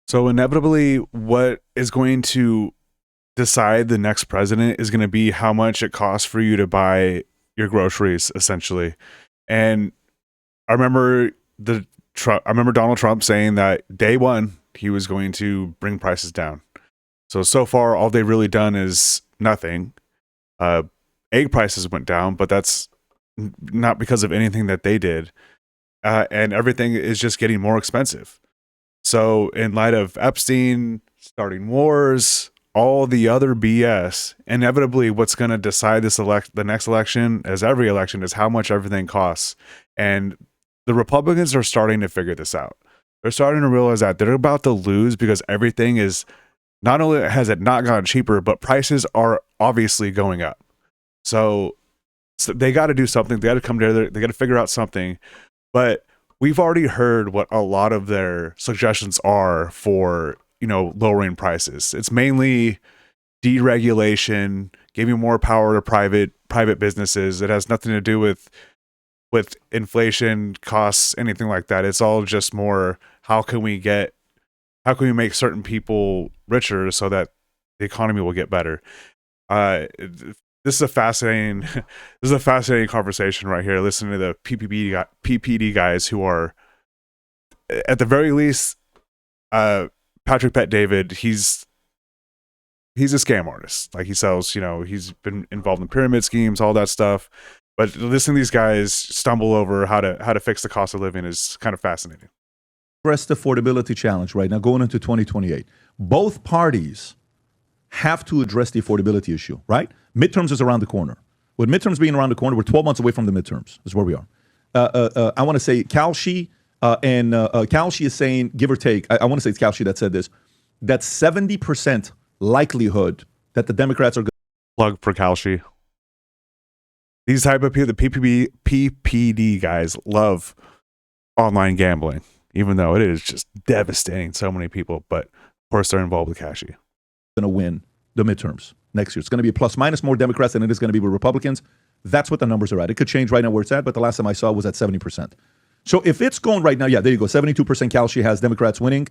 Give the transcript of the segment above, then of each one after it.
So inevitably, what is going to decide the next president is going to be how much it costs for you to buy your groceries, essentially. And I remember Donald Trump saying that day one he was going to bring prices down. So far, all they've really done is nothing. Egg prices went down, but that's not because of anything that they did. And everything is just getting more expensive. So in light of Epstein, starting wars, all the other BS, inevitably what's going to decide the next election, as every election, is how much everything costs. And the Republicans are starting to figure this out. They're starting to realize that they're about to lose because everything is, not only has it not gotten cheaper, but prices are obviously going up. So they got to do something. They got to come together. They got to figure out something. But we've already heard what a lot of their suggestions are for, lowering prices. It's mainly deregulation, giving more power to private businesses. It has nothing to do with inflation, costs, anything like that. It's all just more how can we make certain people richer so that the economy will get better. This is a fascinating conversation right here. Listening to the PPD guys who are, at the very least, Patrick Bet David. He's a scam artist. Like, he sells, he's been involved in pyramid schemes, all that stuff. But listening to these guys stumble over how to fix the cost of living is kind of fascinating. Address the affordability challenge right now, going into 2028. Both parties have to address the affordability issue, right? Midterms is around the corner. With midterms being around the corner, we're 12 months away from the midterms, is where we are. I want to say Kalshi, and Kalshi is saying, give or take, I want to say it's Kalshi that said this, that 70% likelihood that the Democrats are going to plug for Kalshi. These type of people, the PPD guys, love online gambling, even though it is just devastating so many people. But of course, they're involved with Kalshi. Going to win the midterms next year. It's going to be a plus minus more Democrats than it is going to be with Republicans. That's what the numbers are at. It could change right now where it's at, but the last time I saw it was at 70%. So if it's going right now, yeah, there you go. 72% Kalshi has Democrats winning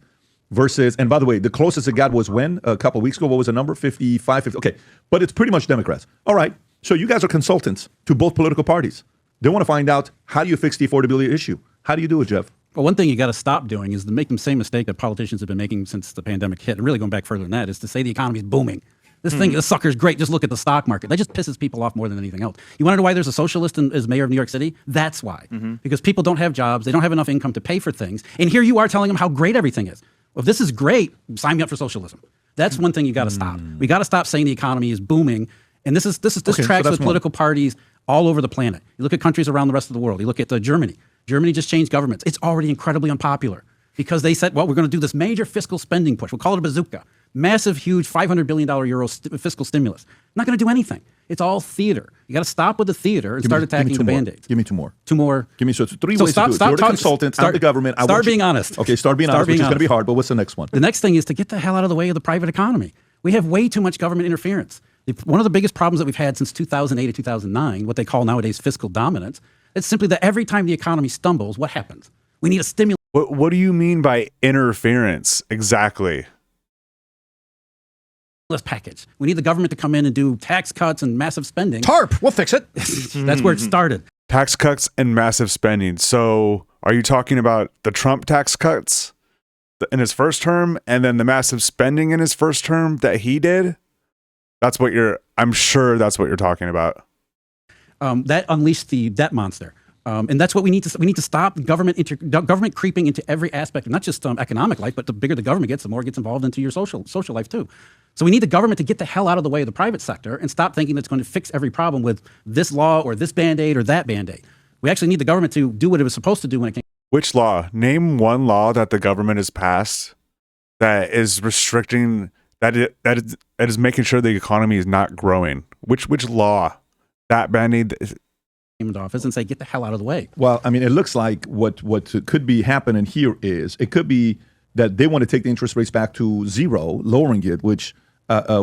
versus, and by the way, the closest it got was when? A couple of weeks ago. What was the number? 55, 50. Okay, but it's pretty much Democrats. All right. So you guys are consultants to both political parties. They want to find out, how do you fix the affordability issue? How do you do it, Jeff? Well, one thing you got to stop doing is to make the same mistake that politicians have been making since the pandemic hit, and really going back further than that, is to say the economy is booming. This sucker's great. Just look at the stock market. That just pisses people off more than anything else. You want to know why there's a socialist as mayor of New York City? That's why. Because people don't have jobs. They don't have enough income to pay for things. And here you are telling them how great everything is. Well, if this is great, sign me up for socialism. That's one thing you got to stop. We got to stop saying the economy is booming. And this tracks with political parties all over the planet. You look at countries around the rest of the world. You look at Germany. Germany just changed governments. It's already incredibly unpopular because they said, well, we're going to do this major fiscal spending push. We'll call it a bazooka. Massive, huge $500 billion fiscal stimulus. Not going to do anything. It's all theater. You got to stop with the theater and start attacking the Band-Aids. Give me two more. Two more. Give me so it's three ways to do it. You're the consultant. I'm the government. Start being honest. Okay, start being honest, which is going to be hard, but what's the next one? The next thing is to get the hell out of the way of the private economy. We have way too much government interference. One of the biggest problems that we've had since 2008 to 2009, what they call nowadays fiscal dominance, it's simply that every time the economy stumbles, what happens? We need a stimulus. What do you mean by interference exactly? Package. We need the government to come in and do tax cuts and massive spending. TARP, we'll fix it. That's where it started. Tax cuts and massive spending. So are you talking about the Trump tax cuts in his first term and then the massive spending in his first term that he did? I'm sure that's what you're talking about. That unleashed the debt monster. And that's what we need to stop government creeping into every aspect of not just economic life, but the bigger the government gets, the more it gets involved into your social life too. So we need the government to get the hell out of the way of the private sector and stop thinking that it's going to fix every problem with this law or this Band-Aid or that Band-Aid. We actually need the government to do what it was supposed to do when it came. Which law? Name one law that the government has passed that is restricting, that is making sure the economy is not growing. Which law? That Band-Aid into office and say, get the hell out of the way. Well, I mean, it looks like what could be happening here is it could be that they want to take the interest rates back to zero, lowering it, which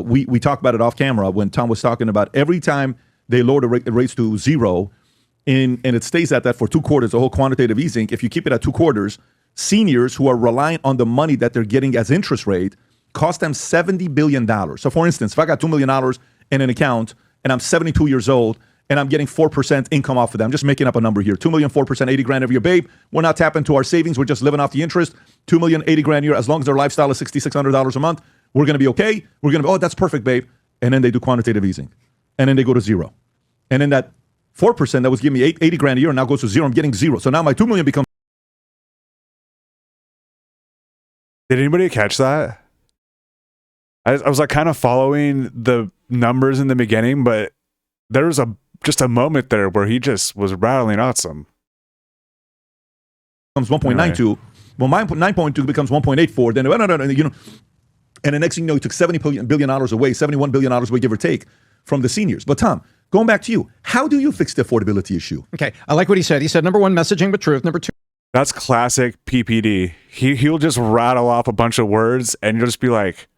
we talked about it off camera when Tom was talking about every time they lower the rates to zero and it stays at that for 2 quarters, the whole quantitative easing, if you keep it at 2 quarters, seniors who are reliant on the money that they're getting as interest rate cost them $70 billion. So for instance, if I got $2 million in an account and I'm 72 years old and I'm getting 4% income off of that, I'm just making up a number here. 2 million, 4%, 80 grand every year. Babe, we're not tapping into our savings. We're just living off the interest. 2 million, 80 grand a year. As long as their lifestyle is $6,600 a month, we're going to be okay. We're going to be, oh, that's perfect, babe. And then they do quantitative easing. And then they go to zero. And then that 4% that was giving me 80 grand a year now goes to zero. I'm getting zero. So now my 2 million becomes. Did anybody catch that? I was like kind of following the numbers in the beginning, but there was just a moment there where he just was rattling out some. Becomes 1.92. Well, 9.2 becomes 1.84. Then no, you know, and the next thing you know, he took $70 billion away, $71 billion away, give or take, from the seniors. But Tom, going back to you, how do you fix the affordability issue? Okay, I like what he said. He said, number one, messaging with truth. Number two. That's classic PPD. He'll just rattle off a bunch of words and you'll just be like,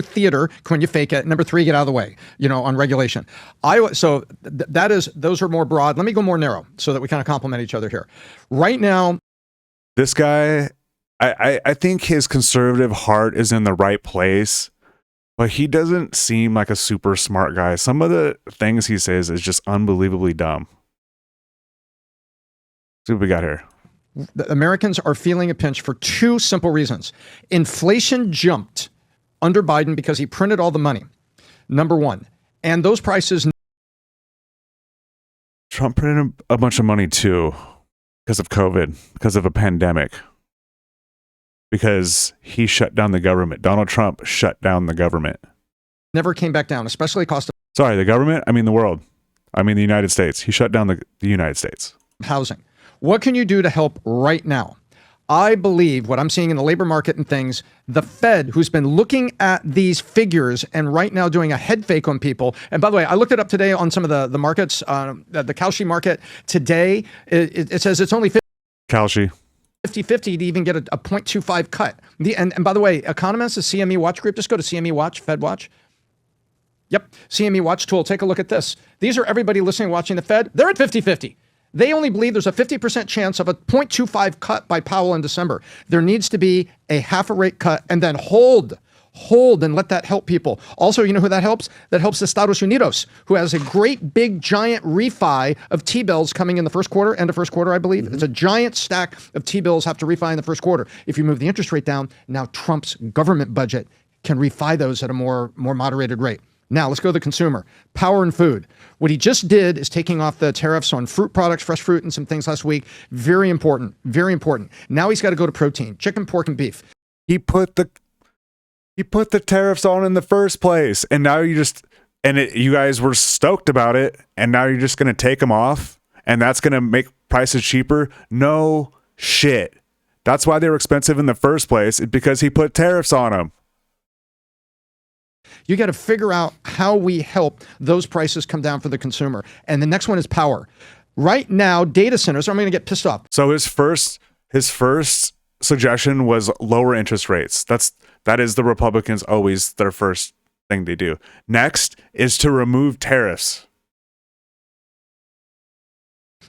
Theater, when you fake it. Number three, get out of the way, you know, on regulation. Those are more broad. Let me go more narrow so that we kind of complement each other here. Right now, this guy, I think his conservative heart is in the right place, but he doesn't seem like a super smart guy. Some of the things he says is just unbelievably dumb. See what we got here. The Americans are feeling a pinch for two simple reasons. Inflation jumped under Biden because he printed all the money, number one. And those prices. Trump printed a bunch of money too because of COVID, because of a pandemic, because he shut down the government. Donald Trump shut down the government. Never came back down, especially cost of. Sorry, the government? I mean the world. I mean the United States. He shut down the United States. Housing. What can you do to help right now? I believe what I'm seeing in the labor market and things, the Fed, who's been looking at these figures and right now doing a head fake on people. And by the way, I looked it up today on some of the markets, the Kalshi market today. It says it's only Kalshi 50-50 to even get a 0.25 cut. And by the way, economists, the CME Watch Group, just go to CME Watch, Fed Watch. Yep, CME Watch tool. Take a look at this. These are everybody listening, watching the Fed. They're at 50-50. They only believe there's a 50% chance of a 0.25 cut by Powell in December. There needs to be a half a rate cut and then hold and let that help people. Also, you know who that helps? That helps Estados Unidos, who has a great big giant refi of T-bills coming in the first quarter, end of first quarter, I believe. It's a giant stack of T-bills have to refi in the first quarter. If you move the interest rate down, now Trump's government budget can refi those at a more moderated rate. Now, let's go to the consumer. Power and food. What he just did is taking off the tariffs on fruit products, fresh fruit, and some things last week. Very important. Very important. Now he's got to go to protein, chicken, pork, and beef. He put the tariffs on in the first place, and now you guys were stoked about it, and now you're just going to take them off, and that's going to make prices cheaper? No shit. That's why they were expensive in the first place, because he put tariffs on them. You got to figure out how we help those prices come down for the consumer. And the next one is power. Right now, data centers, I'm going to get pissed off. So his first suggestion was lower interest rates. That is the Republicans always their first thing they do. Next is to remove tariffs.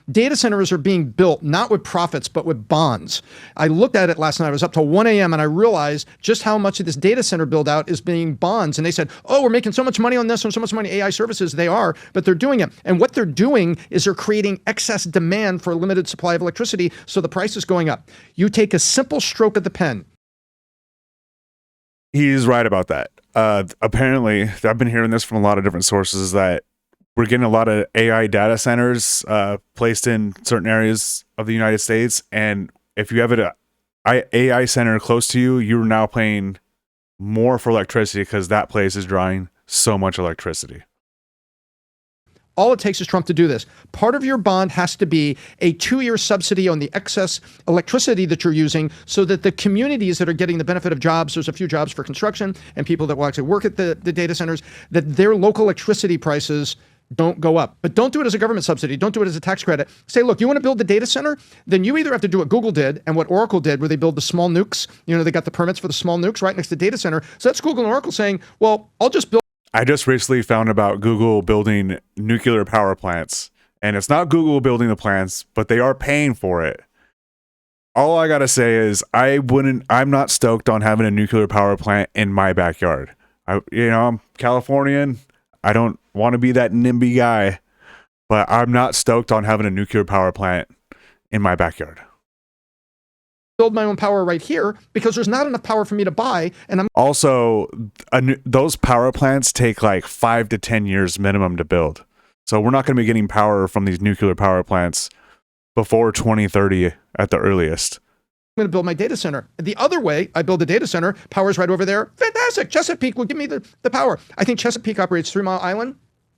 Data centers are being built not with profits, but with bonds. I looked at it last night. I was up till 1 a.m. and I realized just how much of this data center build out is being bonds. And they said, oh, we're making so much money on this and so much money AI services. They are, but they're doing it. And what they're doing is they're creating excess demand for a limited supply of electricity. So the price is going up. You take a simple stroke of the pen. He's right about that. Apparently, I've been hearing this from a lot of different sources that we're getting a lot of AI data centers placed in certain areas of the United States. And if you have an AI center close to you, you're now paying more for electricity because that place is drawing so much electricity. All it takes is Trump to do this. Part of your bond has to be a 2-year subsidy on the excess electricity that you're using so that the communities that are getting the benefit of jobs, there's a few jobs for construction and people that will actually work at the data centers, that their local electricity prices don't go up. But don't do it as a government subsidy. Don't do it as a tax credit. Say, look, you want to build the data center? Then you either have to do what Google did and what Oracle did, where they build the small nukes. You know, they got the permits for the small nukes right next to data center. So that's Google and Oracle saying, well, I'll just build. I just recently found about Google building nuclear power plants And it's not Google building the plants, but they are paying for it. All I gotta say is I'm not stoked on having a nuclear power plant in my backyard. I'm Californian. I don't want to be that NIMBY guy, but I'm not stoked on having a nuclear power plant in my backyard. Build my own power right here because there's not enough power for me to buy. And I'm Also, those power plants take like 5 to 10 years minimum to build. So we're not going to be getting power from these nuclear power plants before 2030 at the earliest. going to build my data center. The other way, I build a data center, power's right over there. Fantastic. Chesapeake will give me the power. I think Chesapeake operates 3 Mile Island.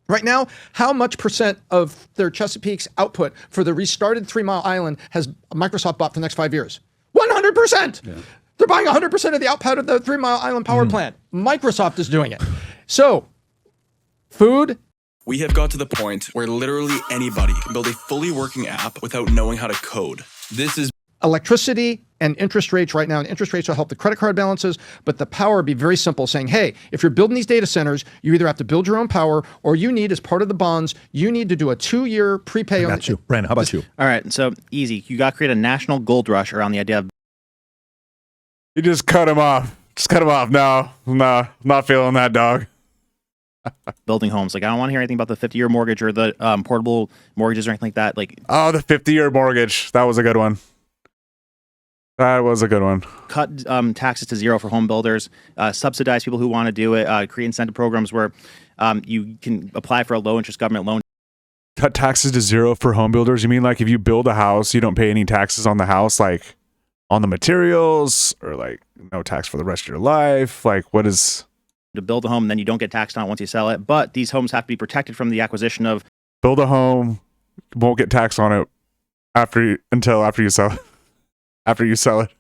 Right now, how much percent of their Chesapeake's output for the restarted 3 Mile Island has Microsoft bought for the next 5 years? 100%. Yeah. They're buying 100% of the output of the 3 Mile Island power plant. Microsoft is doing it. So, food. We have got to the point where literally anybody can build a fully working app without knowing how to code. This is Electricity and interest rates right now. And interest rates will help the credit card balances, but the power be very simple, saying, hey, if you're building these data centers, you either have to build your own power or you need, as part of the bonds, you need to do a 2-year prepay. I got you. Brandon, how about you? All right, so easy. You got to create a national gold rush around the idea of You just cut him off. Just cut him off. No, not feeling that, dog. building homes. Like, I don't want to hear anything about the 50-year mortgage or the portable mortgages or anything like that. Like, oh, the 50-year mortgage. That was a good one. That was a good one. Cut taxes to zero for home builders, subsidize people who want to do it, create incentive programs where you can apply for a low-interest government loan. Cut taxes to zero for home builders? You mean like if you build a house, you don't pay any taxes on the house, like on the materials, or like no tax for the rest of your life? Like, what is... To build a home, and then you don't get taxed on it once you sell it. But these homes have to be protected from the acquisition of... Build a home, won't get taxed on it until after you sell it. After you sell it.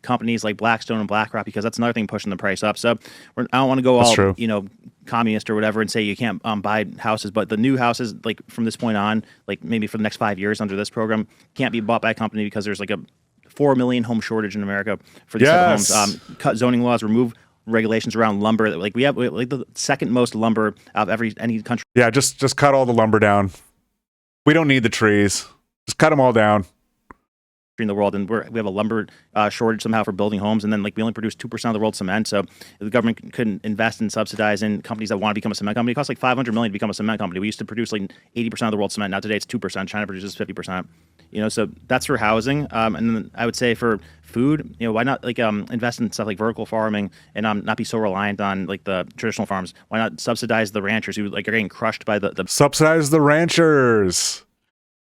Companies like Blackstone and BlackRock, because that's another thing pushing the price up. So I don't want to go all communist or whatever and say you can't buy houses, but the new houses, like from this point on, like maybe for the next 5 years under this program, can't be bought by a company because there's like a 4 million home shortage in America for these type of homes. Cut zoning laws, remove regulations around lumber. Like we have like the second most lumber out of any country. Yeah, just cut all the lumber down. We don't need the trees. Just cut them all down. In the world, and we have a lumber shortage somehow for building homes, and then like we only produce 2% of the world's cement. So the government couldn't invest and subsidize in companies that want to become a cement company. It costs like $500 million to become a cement company. We used to produce like 80% of the world's cement. Now today it's 2%. China produces 50%. So that's for housing. And then I would say for food, why not like invest in stuff like vertical farming and not be so reliant on like the traditional farms? Why not subsidize the ranchers who like are getting crushed by the subsidize the ranchers?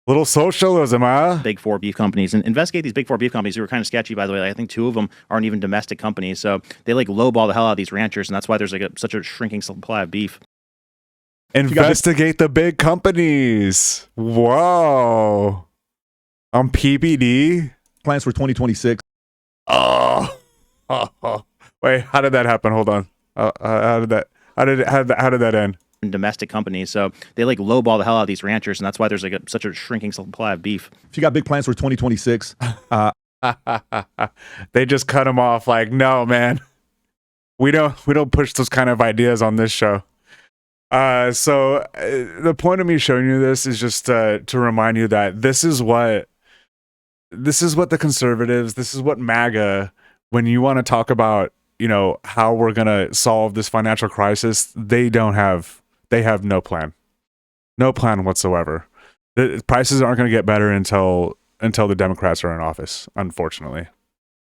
Little socialism, huh? Big 4 beef companies, and investigate these big 4 beef companies who are kind of sketchy, by the way. Like, I think 2 of them aren't even domestic companies, so they like lowball the hell out of these ranchers, and that's why there's like such a shrinking supply of beef. Investigate the big companies. Whoa. On PBD? Plans for 2026. Oh. Wait, how did that happen? Hold on. How did that end? Domestic companies, so they like lowball the hell out of these ranchers, and that's why there's like such a shrinking supply of beef. If you got big plans for 2026, they just cut them off. Like, no, man, we don't push those kind of ideas on this show. So the point of me showing you this is just to remind you that this is what the conservatives, this is what MAGA, when you want to talk about, how we're gonna solve this financial crisis, they have no plan whatsoever. The prices aren't going to get better until the Democrats are in office, unfortunately.